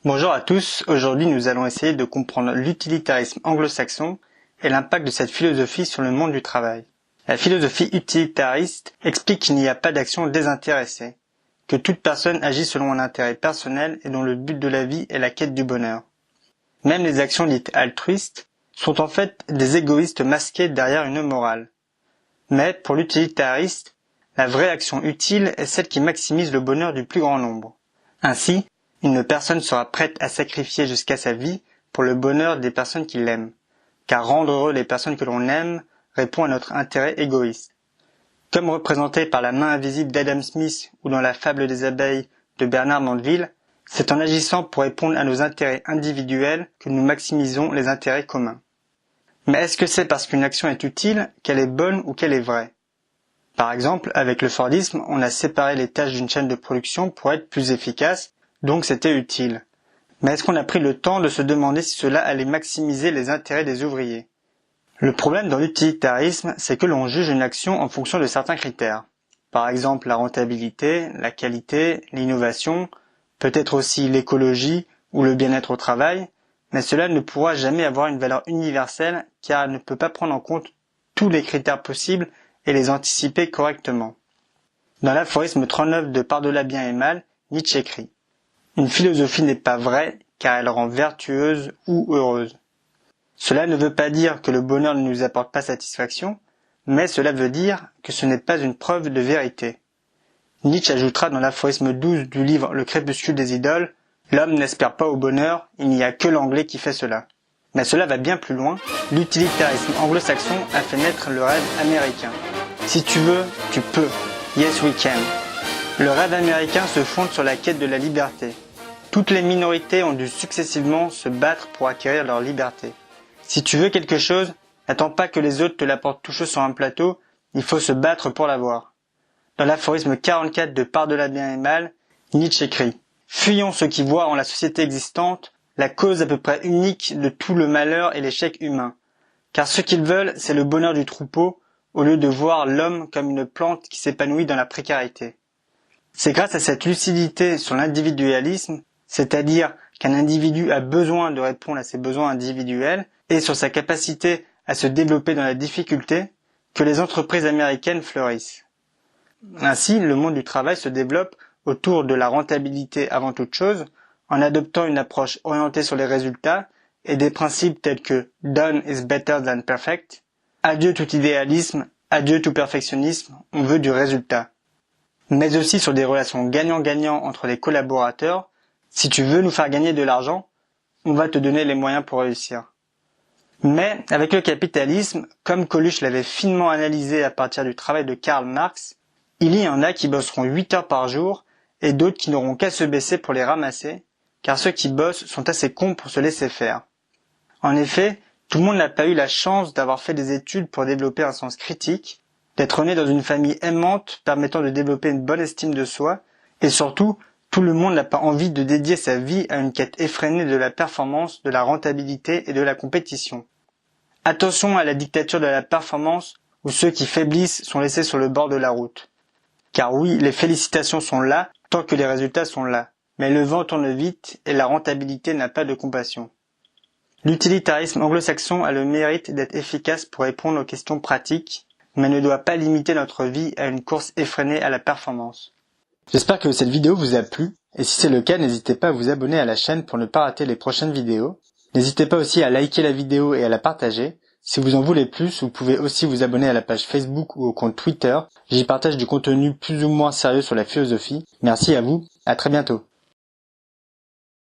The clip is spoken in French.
Bonjour à tous, aujourd'hui nous allons essayer de comprendre l'utilitarisme anglo-saxon et l'impact de cette philosophie sur le monde du travail. La philosophie utilitariste explique qu'il n'y a pas d'action désintéressée, que toute personne agit selon un intérêt personnel et dont le but de la vie est la quête du bonheur. Même les actions dites altruistes sont en fait des égoïstes masqués derrière une morale. Mais pour l'utilitariste, la vraie action utile est celle qui maximise le bonheur du plus grand nombre. Ainsi, une personne sera prête à sacrifier jusqu'à sa vie pour le bonheur des personnes qui l'aiment, car rendre heureux les personnes que l'on aime répond à notre intérêt égoïste. Comme représenté par la main invisible d'Adam Smith ou dans la fable des abeilles de Bernard Mandeville, c'est en agissant pour répondre à nos intérêts individuels que nous maximisons les intérêts communs. Mais est-ce que c'est parce qu'une action est utile qu'elle est bonne ou qu'elle est vraie ? Par exemple, avec le Fordisme, on a séparé les tâches d'une chaîne de production pour être plus efficace, donc c'était utile. Mais est-ce qu'on a pris le temps de se demander si cela allait maximiser les intérêts des ouvriers ? Le problème dans l'utilitarisme, c'est que l'on juge une action en fonction de certains critères. Par exemple, la rentabilité, la qualité, l'innovation, peut-être aussi l'écologie ou le bien-être au travail, mais cela ne pourra jamais avoir une valeur universelle car elle ne peut pas prendre en compte tous les critères possibles et les anticiper correctement. Dans l'aphorisme 39 de Par-delà bien et mal, Nietzsche écrit « Une philosophie n'est pas vraie car elle rend vertueuse ou heureuse. » Cela ne veut pas dire que le bonheur ne nous apporte pas satisfaction, mais cela veut dire que ce n'est pas une preuve de vérité. Nietzsche ajoutera dans l'aphorisme 12 du livre Le crépuscule des idoles « L'homme n'espère pas au bonheur, il n'y a que l'anglais qui fait cela. » Mais cela va bien plus loin, l'utilitarisme anglo-saxon a fait naître le rêve américain. Si tu veux, tu peux. Yes we can. Le rêve américain se fonde sur la quête de la liberté. Toutes les minorités ont dû successivement se battre pour acquérir leur liberté. Si tu veux quelque chose, n'attends pas que les autres te l'apportent tout chaud sur un plateau, il faut se battre pour l'avoir. Dans l'aphorisme 44 de Par-delà bien et mal, Nietzsche écrit « Fuyons ceux qui voient en la société existante la cause à peu près unique de tout le malheur et l'échec humain. Car ce qu'ils veulent, c'est le bonheur du troupeau, au lieu de voir l'homme comme une plante qui s'épanouit dans la précarité. » C'est grâce à cette lucidité sur l'individualisme, c'est-à-dire qu'un individu a besoin de répondre à ses besoins individuels, et sur sa capacité à se développer dans la difficulté, que les entreprises américaines fleurissent. Ainsi, le monde du travail se développe autour de la rentabilité avant toute chose, en adoptant une approche orientée sur les résultats et des principes tels que « done is better than perfect », adieu tout idéalisme, adieu tout perfectionnisme, on veut du résultat. Mais aussi sur des relations gagnant-gagnant entre les collaborateurs, si tu veux nous faire gagner de l'argent, on va te donner les moyens pour réussir. Mais avec le capitalisme, comme Coluche l'avait finement analysé à partir du travail de Karl Marx, il y en a qui bosseront 8 heures par jour et d'autres qui n'auront qu'à se baisser pour les ramasser, car ceux qui bossent sont assez cons pour se laisser faire. En effet, tout le monde n'a pas eu la chance d'avoir fait des études pour développer un sens critique, d'être né dans une famille aimante permettant de développer une bonne estime de soi, et surtout, tout le monde n'a pas envie de dédier sa vie à une quête effrénée de la performance, de la rentabilité et de la compétition. Attention à la dictature de la performance où ceux qui faiblissent sont laissés sur le bord de la route. Car oui, les félicitations sont là tant que les résultats sont là. Mais le vent tourne vite et la rentabilité n'a pas de compassion. L'utilitarisme anglo-saxon a le mérite d'être efficace pour répondre aux questions pratiques, mais ne doit pas limiter notre vie à une course effrénée à la performance. J'espère que cette vidéo vous a plu, et si c'est le cas, n'hésitez pas à vous abonner à la chaîne pour ne pas rater les prochaines vidéos. N'hésitez pas aussi à liker la vidéo et à la partager. Si vous en voulez plus, vous pouvez aussi vous abonner à la page Facebook ou au compte Twitter. J'y partage du contenu plus ou moins sérieux sur la philosophie. Merci à vous, à très bientôt.